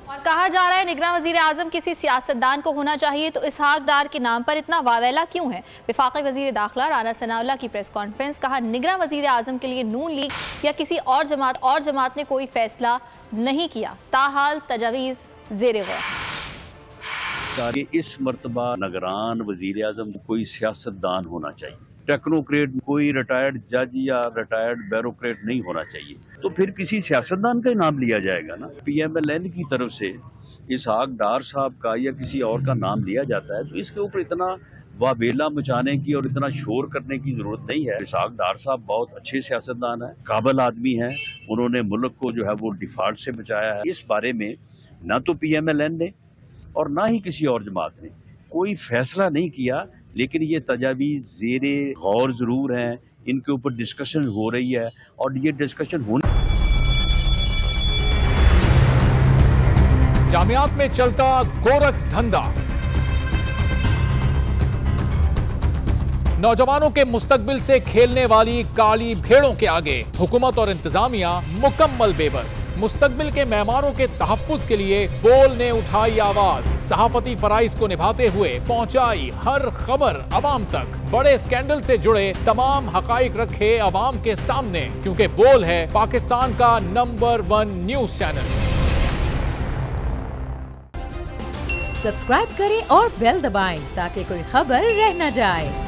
और कहा जा रहा है निगरान वजीर आजम किसी सियासतदान को होना चाहिए, तो इसहाक डार के नाम पर इतना वावेला क्यों है? वफाकी वजीर दाखिला राना सनाउल्लाह की प्रेस कॉन्फ्रेंस। कहा निगरान वजीर आजम के लिए नून लीग या किसी और जमात ने कोई फैसला नहीं किया, ताहाल तजावीज़ ज़ेरे गौर। इस मरतबा निगरान वजीर आजम कोई सियासतदान होना चाहिए, टेक्नोक्रेट, कोई रिटायर्ड जज या रिटायर्ड ब्यूरोक्रेट नहीं होना चाहिए। तो फिर किसी सियासतदान का ही नाम लिया जाएगा ना। PMLN की तरफ से इसहाक डार साहब का या किसी और का नाम लिया जाता है, तो इसके ऊपर इतना वावेला मचाने की और इतना शोर करने की जरूरत नहीं है। इसहाक डार साहब बहुत अच्छे सियासतदान हैं, काबिल आदमी हैं, उन्होंने मुल्क को जो है वो डिफॉल्ट से बचाया है। इस बारे में ना तो PMLN ने और ना ही किसी और जमात ने कोई फैसला नहीं किया, लेकिन ये तजावीज़ ज़ेरे गौर ज़रूर हैं, इनके ऊपर डिस्कशन हो रही है और ये डिस्कशन होने। जामियात में चलता गोरख धंधा, नौजवानों के मुस्तकबिल से खेलने वाली काली भेड़ों के आगे हुकूमत और इंतजामिया मुकम्मल बेबस। मुस्तकबिल के मेहमानों के तहफ्फुज के लिए बोल ने उठाई आवाज, सहाफती फराइज को निभाते हुए पहुंचाई हर खबर अवाम तक, बड़े स्कैंडल से जुड़े तमाम हकाइक रखे अवाम के सामने, क्योंकि बोल है पाकिस्तान का नंबर 1 न्यूज चैनल। सब्सक्राइब करें और बेल दबाएं ताकि कोई खबर रह न जाए।